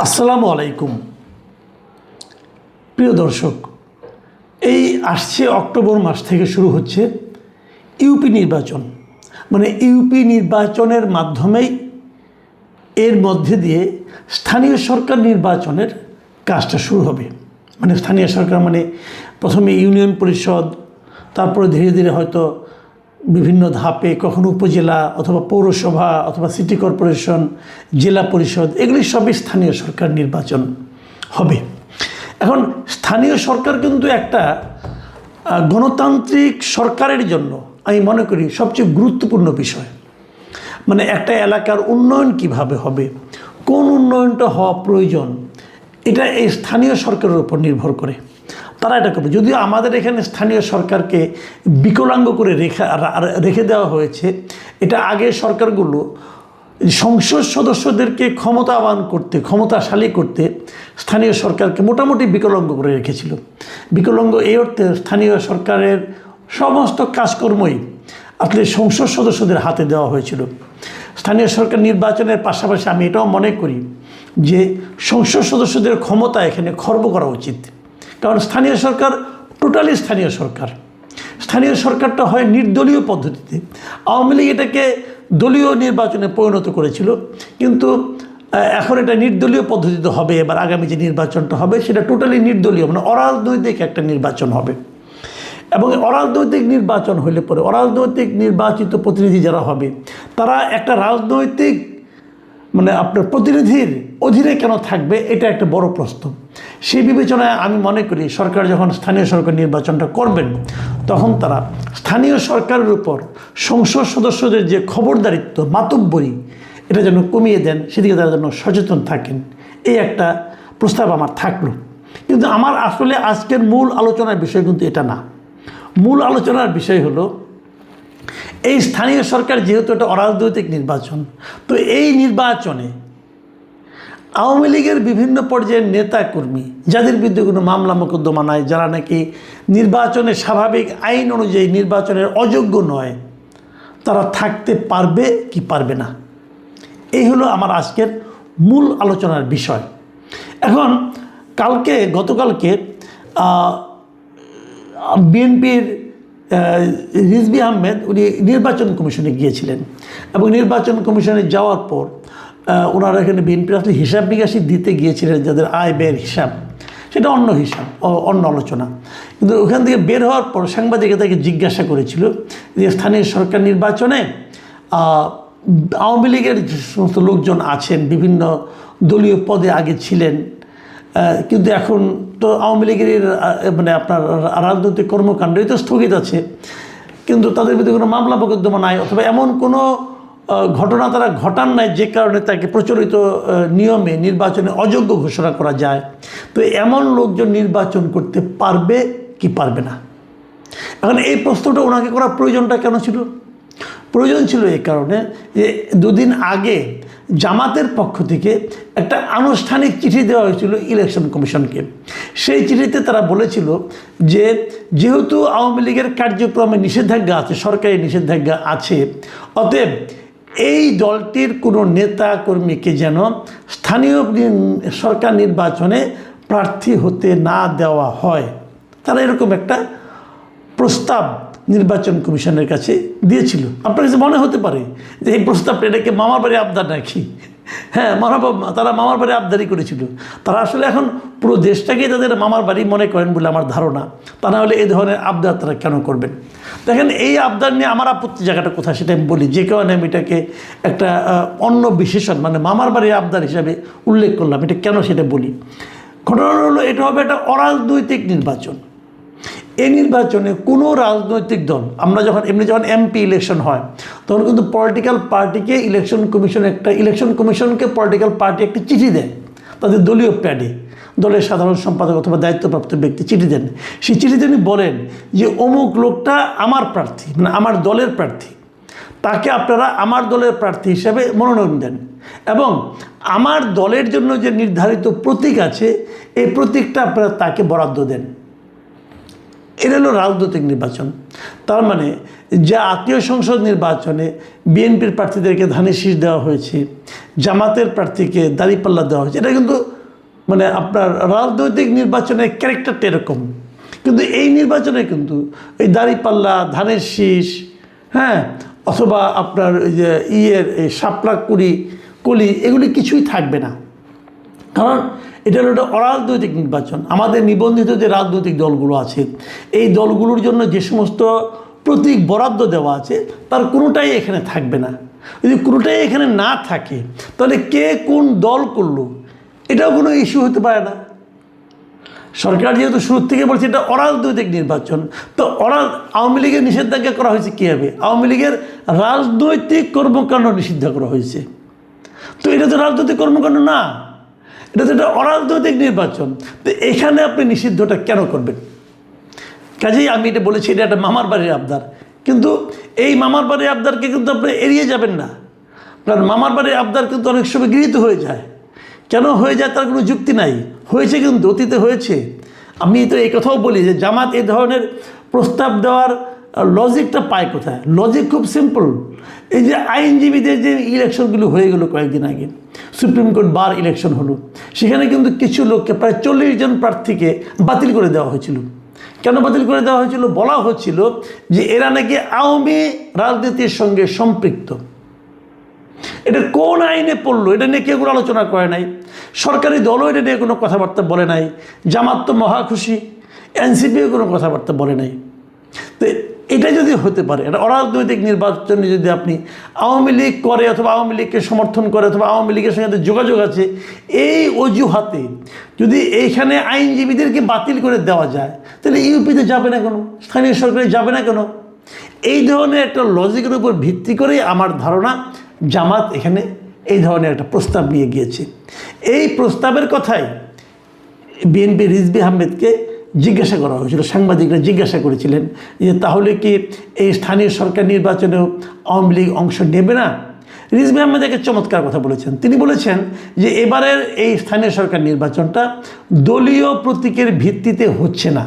আসসালামু আলাইকুম প্রিয় দর্শক, এই আসছে অক্টোবর মাস থেকে শুরু হচ্ছে ইউপি নির্বাচন। ইউপি নির্বাচনের মাধ্যমেই এর মধ্যে দিয়ে স্থানীয় সরকার নির্বাচনের কাজটা শুরু হবে। স্থানীয় সরকার প্রথমে ইউনিয়ন পরিষদ, তারপরে ধীরে ধীরে হয়তো বিভিন্ন ধাপে কখনো উপজেলা অথবা পৌরসভা অথবা সিটি কর্পোরেশন, জেলা পরিষদ, এগুলি সবই স্থানীয় সরকার নির্বাচন হবে। এখন স্থানীয় সরকার কিন্তু একটা গণতান্ত্রিক সরকারের জন্য আমি মনে করি সবচেয়ে গুরুত্বপূর্ণ বিষয়। একটা এলাকার উন্নয়ন কিভাবে হবে, কোন উন্নয়নটা হওয়া প্রয়োজন, এটা এই স্থানীয় সরকারের উপর নির্ভর করে। তারা এটা করবে। যদিও আমাদের এখানে স্থানীয় সরকারকে বিকলাঙ্গ করে রেখে দেওয়া হয়েছে। এটা আগে সরকারগুলো সংসদ সদস্যদেরকে ক্ষমতাশালী করতে স্থানীয় সরকারকে মোটামুটি বিকলাঙ্গ করে রেখেছিল। বিকলাঙ্গ এই অর্থে স্থানীয় সরকারের সমস্ত কাজকর্মই আসলে সংসদ সদস্যদের হাতে দেওয়া হয়েছিল। স্থানীয় সরকার নির্বাচনের পাশাপাশি আমি এটাও মনে করি যে সংসদ সদস্যদের ক্ষমতা এখানে খর্ব করা উচিত। কারণ স্থানীয় সরকার টোটালি স্থানীয় সরকার। স্থানীয় সরকারটা হয় নির্দলীয় পদ্ধতিতে। আওয়ামী লীগ এটাকে দলীয় নির্বাচনে পরিণত করেছিল, কিন্তু এখন এটা নির্দলীয় পদ্ধতিতে হবে। এবার আগামী যে নির্বাচনটা হবে সেটা টোটালি নির্দলীয়, অরাজনৈতিক একটা নির্বাচন হবে। এবং অরাজনৈতিক নির্বাচন হলে পরে অরাজনৈতিক নির্বাচিত প্রতিনিধি যারা হবে তারা একটা রাজনৈতিক আপনার প্রতিনিধির অধীনে কেন থাকবে, এটা একটা বড় প্রশ্ন। সেই বিবেচনায় আমি মনে করি সরকার যখন স্থানীয় সরকার নির্বাচনটা করবেন তখন তারা স্থানীয় সরকারের উপর সংসদ সদস্যদের যে খবরদারিত্ব, মাতব্বরি, এটা যেন কমিয়ে দেন, সেদিকে তারা যেন সচেতন থাকেন। এই একটা প্রস্তাব আমার থাকলো। কিন্তু আমার আসলে আজকের মূল আলোচনার বিষয় কিন্তু এটা না। মূল আলোচনার বিষয় হলো এই স্থানীয় সরকার যেহেতু একটা অরাজনৈতিক নির্বাচন, তো এই নির্বাচনে আওয়ামী লীগের বিভিন্ন পর্যায়ের নেতাকর্মী যাদের বিরুদ্ধে কোনো মামলা মোকদ্দমা নাই, যারা নাকি নির্বাচনের স্বাভাবিক আইন অনুযায়ী নির্বাচনের অযোগ্য নয়, তারা থাকতে পারবে কি পারবে না, এই হলো আমার আজকের মূল আলোচনার বিষয়। এখন গতকালকে বিএনপির রিজভী আহমেদ উনি নির্বাচন কমিশনে গিয়েছিলেন এবং নির্বাচন কমিশনে যাওয়ার পর ওনারা এখানে বিএনপির আসলে হিসাব নিকাশি দিতে গিয়েছিলেন, যাদের আয় ব্যয়ের হিসাব, সেটা অন্য হিসাব, অন্য আলোচনা। কিন্তু ওখান থেকে বের হওয়ার পর সাংবাদিকরা তাকে জিজ্ঞাসা করেছিল যে স্থানীয় সরকার নির্বাচনে আওয়ামী লীগের যে সমস্ত লোকজন আছেন, বিভিন্ন দলীয় পদে আগে ছিলেন, কিন্তু এখন তো আওয়ামী লীগের আপনার রাজনৈতিক কর্মকাণ্ডই তো স্থগিত আছে, কিন্তু তাদের বিরুদ্ধে কোনো মামলা মোকদ্দমা নাই অথবা এমন কোনো ঘটনা তারা ঘটান নাই যে কারণে তাকে প্রচলিত নিয়মে নির্বাচনে অযোগ্য ঘোষণা করা যায়। তো এমন লোকজন নির্বাচন করতে পারবে কি পারবে না। এখন এই প্রশ্নটা ওনাকে করার প্রয়োজনটা কেন ছিল? প্রয়োজন ছিল এই কারণে যে দুদিন আগে জামাতের পক্ষ থেকে একটা আনুষ্ঠানিক চিঠি দেওয়া হয়েছিল ইলেকশন কমিশনকে। সেই চিঠিতে তারা বলেছিল যে যেহেতু আওয়ামী লীগের কার্যক্রমে নিষেধাজ্ঞা আছে, সরকারি নিষেধাজ্ঞা আছে, অতএব এই দলটির কোনো নেতা কর্মীকে যেন স্থানীয় সরকার নির্বাচনে প্রার্থী হতে না দেওয়া হয়। তারা এরকম একটা প্রস্তাব নির্বাচন কমিশনের কাছে দিয়েছিল। আপনার কাছে মনে হতে পারে যে এই প্রস্তাবটা এটাকে মামার বাড়ি আবদার নাকি? হ্যাঁ, তারা মামার বাড়ি আবদারি করেছিল। তারা আসলে এখন পুরো দেশটাকেই তাদের মামার বাড়ি মনে করেন বলে আমার ধারণা। তা না হলে এই ধরনের আবদার তারা কেন করবেন? দেখেন, এই আবদার নিয়ে আমার আপত্তি জায়গাটা কোথায় সেটা আমি বলি। যে কারণে আমি এটাকে একটা অন্য বিশেষণ মামার বাড়ির আবদার হিসাবে উল্লেখ করলাম। এটা কেন সেটা বলি। ঘটনা হলো এটা হবে একটা অরাজনৈতিক নির্বাচন। এই নির্বাচনে কোনো রাজনৈতিক দল, আমরা যখন এমপি ইলেকশন হয় তখন কিন্তু পলিটিক্যাল পার্টিকে ইলেকশন কমিশনকে পলিটিক্যাল পার্টি একটি চিঠি দেয় তাদের দলীয় প্যাডে। দলের সাধারণ সম্পাদক অথবা দায়িত্বপ্রাপ্ত ব্যক্তি চিঠি দেন। সেই চিঠিতে তিনি বলেন যে অমুক লোকটা আমার প্রার্থী, আমার দলের প্রার্থী, তাকে আপনারা আমার দলের প্রার্থী হিসাবে মনোনয়ন দেন এবং আমার দলের জন্য যে নির্ধারিত প্রতীক আছে এই প্রতীকটা আপনারা তাকে বরাদ্দ দেন। এটা হলো রাজনৈতিক নির্বাচন। তার মানে যা আত্মীয় সংসদ নির্বাচনে বিএনপির প্রার্থীদেরকে ধানের শীষ দেওয়া হয়েছে, জামাতের প্রার্থীকে দাঁড়িপাল্লা দেওয়া হয়েছে, এটা কিন্তু মানে আপনার রাজনৈতিক নির্বাচনের ক্যারেক্টারটা এরকম। কিন্তু এই নির্বাচনে কিন্তু এই দাঁড়িপাল্লা, ধানের শীষ, হ্যাঁ, অথবা আপনার ওই যে এই শাপলা কলি এগুলি কিছুই থাকবে না। কারণ এটা হলো একটা অরাজনৈতিক নির্বাচন। আমাদের নিবন্ধিত যে রাজনৈতিক দলগুলো আছে, এই দলগুলোর জন্য যে সমস্ত প্রতীক বরাদ্দ দেওয়া আছে তার কোনোটাই এখানে থাকবে না। যদি কোনোটাই এখানে না থাকে তাহলে কে কোন দল করলো এটাও কোনো ইস্যু হতে পারে না। সরকার যেহেতু শুরু থেকে বলছে এটা অরাজনৈতিক নির্বাচন, তো আওয়ামী লীগের নিষেধাজ্ঞা করা হয়েছে কীভাবে? আওয়ামী লীগের রাজনৈতিক কর্মকাণ্ড নিষিদ্ধ করা হয়েছে। তো এটা তো রাজনৈতিক কর্মকাণ্ড না, এটা তো একটা অরাজনৈতিক নির্বাচন। তো এখানে আপনি নিষিদ্ধটা কেন করবেন? কাজেই আমি এটা বলেছি এটা একটা মামার বাড়ির আবদার, কিন্তু এই মামার বাড়ির আবদারকে কিন্তু আপনি এড়িয়ে যাবেন না। কারণ মামার বাড়ির আবদার কিন্তু অনেক সময় গৃহীত হয়ে যায়। কেন হয়ে যায় তার কোনো যুক্তি নাই, হয়েছে কিন্তু অতীতে হয়েছে। আমি তো এই কথাও বলি যে জামাত এই ধরনের প্রস্তাব দেওয়ার লজিকটা পায় কোথায়? লজিক খুব সিম্পল। এই যে আইনজীবীদের যে ইলেকশনগুলো হয়ে গেলো কয়েকদিন আগে, সুপ্রিম কোর্ট বার ইলেকশন হলো, সেখানে কিন্তু কিছু লোককে প্রায় 40 জন প্রার্থীকে বাতিল করে দেওয়া হয়েছিল। কেন বাতিল করে দেওয়া হয়েছিল? বলা হচ্ছিল যে এরা নাকি আওয়ামী রাজনীতির সঙ্গে সম্পৃক্ত। এটা কোন আইনে পড়লো এটা নিয়ে কেউ কোনো আলোচনা করে নাই। সরকারি দলও এটা নিয়ে কোনো কথাবার্তা বলে নাই। জামাত তো মহা খুশি, এনসিপিও কোনো কথাবার্তা বলে নাই। তো এটা যদি হতে পারে, এটা অরাজনৈতিক নির্বাচনে যদি আপনি আওয়ামী লীগ করে অথবা আওয়ামী লীগকে সমর্থন করে অথবা আওয়ামী লীগের সঙ্গে যোগাযোগ আছে, এই অজুহাতে যদি এইখানে আইনজীবীদেরকে বাতিল করে দেওয়া যায়, তাহলে ইউপিতে যাবে না কেন? স্থানীয় সরকারে যাবে না কেন? এই ধরনের একটা লজিকের উপর ভিত্তি করেই আমার ধারণা জামাত এখানে এই ধরনের একটা প্রস্তাব নিয়ে গিয়েছে। এই প্রস্তাবের কথাই বিএনপি রিজভী আহমেদকে জিজ্ঞাসা করা হয়েছিল, সাংবাদিকরা জিজ্ঞাসা করেছিলেন যে তাহলে কি এই স্থানীয় সরকার নির্বাচনেও আওয়ামী লীগ অংশ নেবে না? রিজভী আহমেদ একটা চমৎকার কথা বলেছেন। তিনি বলেছেন যে এবারের এই স্থানীয় সরকার নির্বাচনটা দলীয় প্রতীকের ভিত্তিতে হচ্ছে না।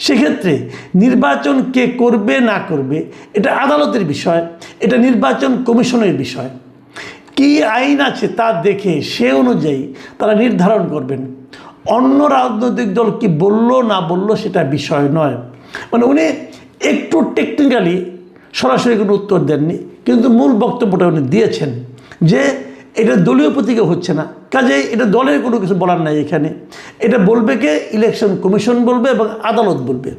সেক্ষেত্রে নির্বাচন কে করবে না করবে এটা আদালতের বিষয়, এটা নির্বাচন কমিশনের বিষয়। কি আইন আছে তা দেখে সে অনুযায়ী তারা নির্ধারণ করবেন। অন্য রাজনৈতিক দল কি বললো না বললো সেটা বিষয় নয়। মানে উনি একটু টেকনিক্যালি সরাসরি কোনো উত্তর দেননি, কিন্তু মূল বক্তব্যটা উনি দিয়েছেন যে এটা দলীয় প্রতীকে হচ্ছে না, কাজেই এটা দলের কোনো কিছু বলার নাই এখানে। এটা বলবে কে? ইলেকশন কমিশন বলবে এবং আদালত বলবে।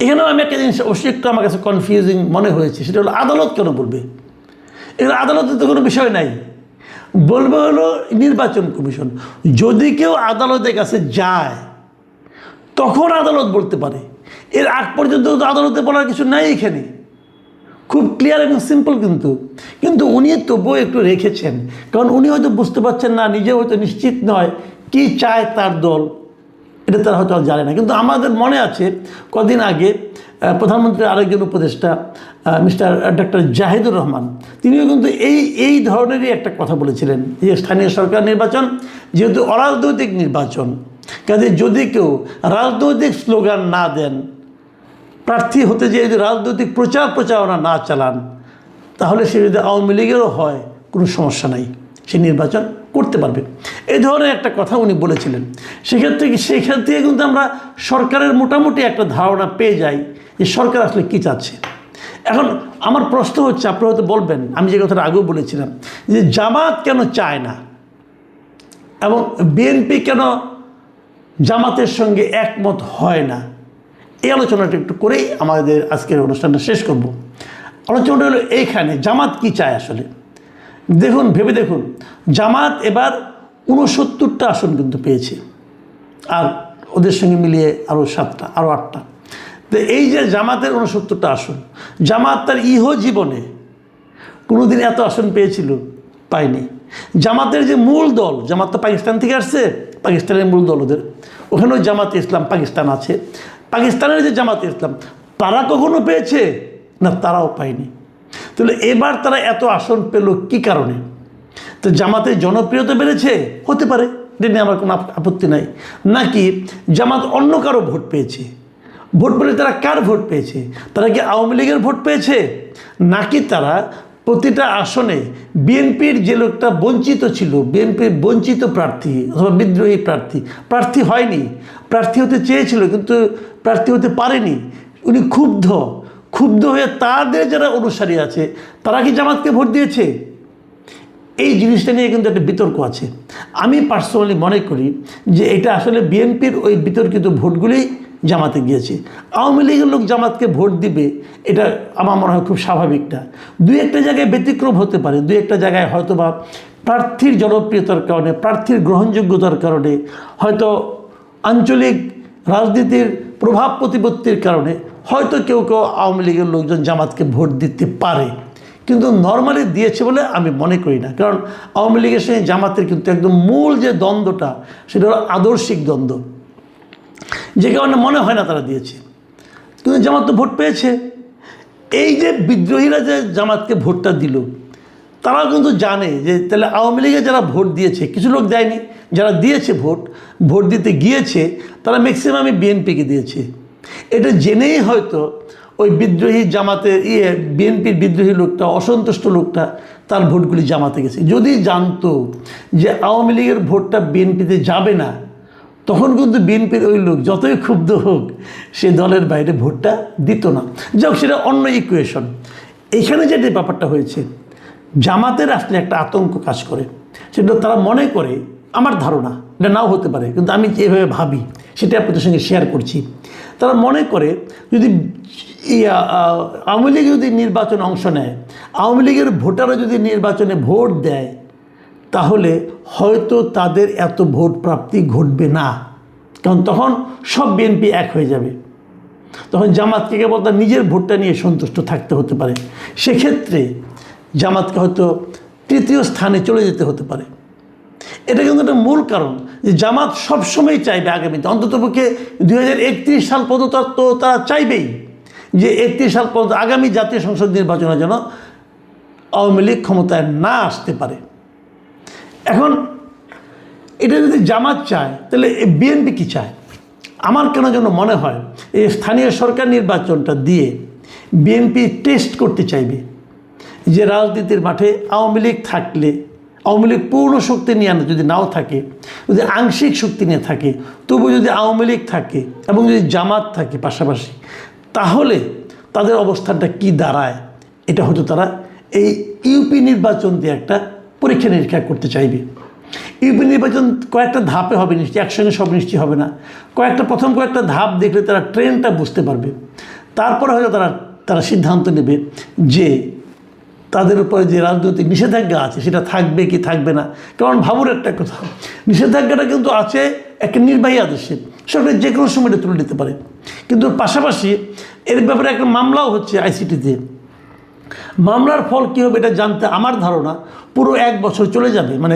এখানেও আমি একটা জিনিস অবশ্যই একটু আমার কাছে কনফিউজিং মনে হয়েছে, সেটা হলো আদালত কেন বলবে? এখানে আদালতের তো কোনো বিষয় নাই, বলবে হলো নির্বাচন কমিশন। যদি কেউ আদালতের কাছে যায় তখন আদালত বলতে পারে, এর আগ পর্যন্ত তো আদালতে বলার কিছু নাই। এখানে খুব ক্লিয়ার এবং সিম্পল। কিন্তু উনি তবুও একটু রেখেছেন, কারণ উনি হয়তো বুঝতে পারছেন না, নিজে হয়তো নিশ্চিত নয় কি চায় তার দল, এটা তারা হয়তো জানে না। কিন্তু আমাদের মনে আছে কদিন আগে প্রধানমন্ত্রীর আরেকজন উপদেষ্টা মিস্টার ডক্টর জাহিদুর রহমান, তিনিও কিন্তু এই ধরনেরই একটা কথা বলেছিলেন যে স্থানীয় সরকার নির্বাচন যেহেতু অরাজনৈতিক নির্বাচন, কাজে যদি কেউ রাজনৈতিক স্লোগান না দেন, প্রার্থী হতে যেয়ে যদি রাজনৈতিক প্রচারণা না চালান, তাহলে সে যদি আওয়ামী লীগেরও হয় কোনো সমস্যা নাই, সে নির্বাচন করতে পারবে। এই ধরনের একটা কথা উনি বলেছিলেন। সেখান থেকে কিন্তু আমরা সরকারের মোটামুটি একটা ধারণা পেয়ে যাই যে সরকার আসলে কী চাচ্ছে। এখন আমার প্রশ্ন হচ্ছে, আপনারা হয়তো বলবেন, আমি যে কথাটা আগেও বলেছিলাম যে জামাত কেন চায় না এবং বিএনপি কেন জামাতের সঙ্গে একমত হয় না, এই আলোচনাটা একটু করেই আমাদের আজকের অনুষ্ঠানটা শেষ করব। আলোচনাটা হলো এইখানে জামাত কি চায় আসলে। দেখুন, ভেবে দেখুন, জামাত এবার 69টা আসন কিন্তু পেয়েছে, আর ওদের সঙ্গে মিলিয়ে আরও 7টা, আরও 8টা। তো এই যে জামাতের 69টা আসন, জামাত তার জীবনে কোনোদিন এত আসন পেয়েছিল? পায়নি। জামাতের যে মূল দল, জামাত তো পাকিস্তান থেকে আসছে, পাকিস্তানের মূল দল ওদের, ওখানেও জামাতে ইসলাম পাকিস্তান আছে, পাকিস্তানের যে জামাতে ইসলাম তারা কখনো পেয়েছে না? তারাও পায়নি। তাহলে এবার তারা এত আসন পেল কি কারণে? তো জামাতের জনপ্রিয়তা বেড়েছে, হতে পারে, এটা নিয়ে আমার কোনো আপত্তি নাই। নাকি জামাত অন্য কারো ভোট পেয়েছে, ভোট বলে তারা কার ভোট পেয়েছে? তারা কি আওয়ামী লীগের ভোট পেয়েছে, নাকি তারা প্রতিটা আসনে বিএনপির যে লোকটা বঞ্চিত ছিল, বিএনপির বঞ্চিত প্রার্থী অথবা বিদ্রোহী প্রার্থী হয়নি, প্রার্থী হতে চেয়েছিল কিন্তু প্রার্থী হতে পারেনি, উনি ক্ষুব্ধ হয়ে তাদের যারা অনুসারী আছে তারা কি জামাতকে ভোট দিয়েছে? এই জিনিসটা নিয়ে কিন্তু একটা বিতর্ক আছে। আমি পার্সোনালি মনে করি যে এটা আসলে বিএনপির ওই বিতর্কিত ভোটগুলি জামাতে গিয়েছে। আওয়ামী লীগের লোক জামাতকে ভোট দিবে এটা আমার মনে হয় খুব স্বাভাবিক না। দুই একটা জায়গায় ব্যতিক্রম হতে পারে, দুই একটা জায়গায় হয়তো বা প্রার্থীর জনপ্রিয়তার কারণে, প্রার্থীর গ্রহণযোগ্যতার কারণে, হয়তো আঞ্চলিক রাজনীতির প্রভাব প্রতিপত্তির কারণে হয়তো কেউ আওয়ামী লীগের লোকজন জামাতকে ভোট দিতে পারে, কিন্তু নর্মালি দিয়েছে বলে আমি মনে করি না। কারণ আওয়ামী লীগের সঙ্গে জামাতের কিন্তু একদম মূল যে দ্বন্দ্বটা সেটা হলো আদর্শিক দ্বন্দ্ব, যে কারণে মনে হয় না তারা দিয়েছে। কিন্তু জামাত তো ভোট পেয়েছে। এই যে বিদ্রোহীরা যে জামাতকে ভোটটা দিল, তারাও কিন্তু জানে যে তাহলে আওয়ামী লীগে যারা ভোট দিয়েছে, কিছু লোক দেয়নি, যারা দিয়েছে ভোট দিতে গিয়েছে তারা ম্যাক্সিমামই বিএনপিকে দিয়েছে। এটা জেনেই হয়তো ওই বিদ্রোহী জামাতের বিএনপির বিদ্রোহী লোকটা, অসন্তুষ্ট লোকটা তার ভোটগুলি জামাতে গেছে। যদি জানতো যে আওয়ামী লীগের ভোটটা বিএনপিতে যাবে না, তখন কিন্তু বিএনপির ওই লোক যতই ক্ষুব্ধ হোক সে দলের বাইরে ভোটটা দিত না। যাক, সেটা অন্য ইকুয়েশন। এখানে যেটা ব্যাপারটা হয়েছে, জামাতের আসলে একটা আতঙ্ক কাজ করে। সেটা তারা মনে করে, আমার ধারণা এটা নাও হতে পারে কিন্তু আমি এভাবে ভাবি, সেটা আপনাদের সঙ্গে শেয়ার করছি। তারা মনে করে যদি আওয়ামী লীগ যদি নির্বাচনে অংশ নেয়, আওয়ামী লীগের ভোটাররা যদি নির্বাচনে ভোট দেয়, তাহলে হয়তো তাদের এত ভোট প্রাপ্তি ঘটবে না। কারণ তখন সব বিএনপি এক হয়ে যাবে, তখন জামাতকে কেবল তার নিজের ভোটটা নিয়ে সন্তুষ্ট থাকতে হতে পারে। সেক্ষেত্রে জামাতকে হয়তো তৃতীয় স্থানে চলে যেতে হতে পারে। এটা কিন্তু একটা মূল কারণ যে জামাত সবসময় চাইবে আগামীতে, অন্ততপক্ষে 2031 সাল পর্যন্ত তো তারা চাইবেই যে 31 সাল পর্যন্ত আগামী জাতীয় সংসদ নির্বাচনে যেন আওয়ামী লীগ ক্ষমতায় না আসতে পারে। এখন এটা যদি জামাত চায় তাহলে বিএনপি কী চায়? আমার কেন যেন মনে হয় এই স্থানীয় সরকার নির্বাচনটা দিয়ে বিএনপি টেস্ট করতে চাইবে যে রাজনীতির মাঠে আওয়ামী লীগ থাকলে, আওয়ামী লীগ পূর্ণ শক্তি নিয়ে যদি নাও থাকে, যদি আংশিক শক্তি নিয়ে থাকে, তবু যদি আওয়ামী লীগ থাকে এবং যদি জামাত থাকে পাশাপাশি, তাহলে তাদের অবস্থানটা কি দাঁড়ায়, এটা হয়তো তারা এই ইউপি নির্বাচন দিয়ে একটা পরীক্ষা নিরীক্ষা করতে চাইবে। ইউপি নির্বাচন কয়েকটা ধাপে হবে, নিশ্চয়ই একসঙ্গে সব নিশ্চয়ই হবে না। প্রথম কয়েকটা ধাপ দেখলে তারা ট্রেনটা বুঝতে পারবে। তারপরে হয়তো তারা সিদ্ধান্ত নেবে যে তাদের উপরে যে রাজনৈতিক নিষেধাজ্ঞা আছে সেটা থাকবে কি থাকবে না। কারণ ভাবুর একটা কথা, নিষেধাজ্ঞাটা কিন্তু আছে একটা নির্বাহী আদেশে, সরকার যে কোনো সময় তুলে নিতে পারে। কিন্তু পাশাপাশি এর ব্যাপারে একটা মামলাও হচ্ছে আইসিটিতে। মামলার ফল কী হবে এটা জানতে আমার ধারণা পুরো 1 বছর চলে যাবে। মানে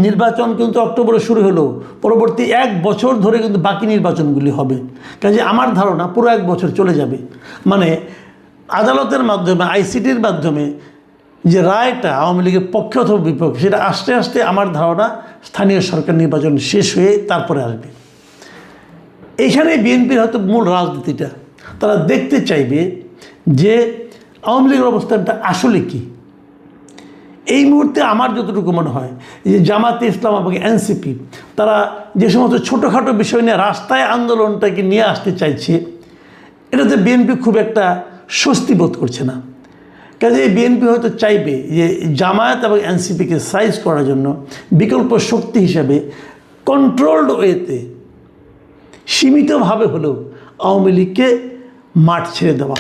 নির্বাচন কিন্তু অক্টোবরে শুরু হলো, পরবর্তী 1 বছর ধরে কিন্তু বাকি নির্বাচনগুলি হবে। কাজে আমার ধারণা পুরো 1 বছর চলে যাবে। মানে আদালতের মাধ্যমে, আইসিটির মাধ্যমে যে রায়টা আওয়ামী লীগের পক্ষে অথবা বিপক্ষে, সেটা আস্তে আস্তে আমার ধারণা স্থানীয় সরকার নির্বাচন শেষ হয়ে তারপরে আসবে। এইখানে বিএনপির হয়তো মূল রাজনীতিটা তারা দেখতে চাইবে যে আওয়ামী লীগের অবস্থানটা আসলে কি। এই মুহূর্তে আমার যতটুকু মনে হয় যে জামাতে ইসলাম এবং এনসিপি তারা যে সমস্ত ছোটোখাটো বিষয় নিয়ে রাস্তায় আন্দোলনটাকে নিয়ে আসতে চাইছে, এটাতে বিএনপি খুব একটা স্বস্তি বোধ করছে না। কাজে বিএনপি হয়তো চাইবে যে জামায়াত এবং এনসিপিকে সাইজ করার জন্য বিকল্প শক্তি হিসাবে কন্ট্রোলড ওয়েতে সীমিতভাবে হলেও আওয়ামী লীগকে মাঠ ছেড়ে দেওয়া।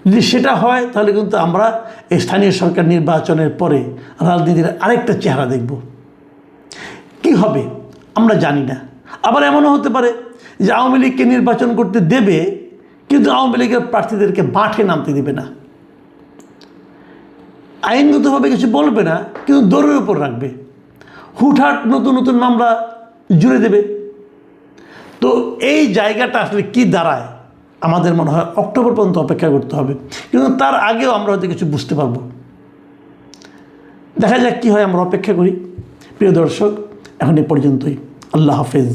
যদি সেটা হয় তাহলে কিন্তু আমরা এই স্থানীয় সরকার নির্বাচনের পরে রাজনীতির আরেকটা চেহারা দেখব। কি হবে আমরা জানি না। আবার এমনও হতে পারে যে আওয়ামী লীগকে নির্বাচন করতে দেবে কিন্তু আওয়ামী লীগের প্রার্থীদেরকে মাঠে নামতে দেবে না, আইনগতভাবে কিছু বলবে না, কিন্তু দৌড়ের উপর রাখবে, হুটহাট নতুন নতুন মামলা জুড়ে দেবে। তো এই জায়গাটা আসলে কি দাঁড়ায় আমাদের মনে হয় অক্টোবর পর্যন্ত অপেক্ষা করতে হবে, কিন্তু তার আগেও আমরা হয়তো কিছু বুঝতে পারবো। দেখা যাক কী হয়, আমরা অপেক্ষা করি। প্রিয় দর্শক, এখন এ পর্যন্তই। আল্লাহ হাফেজ।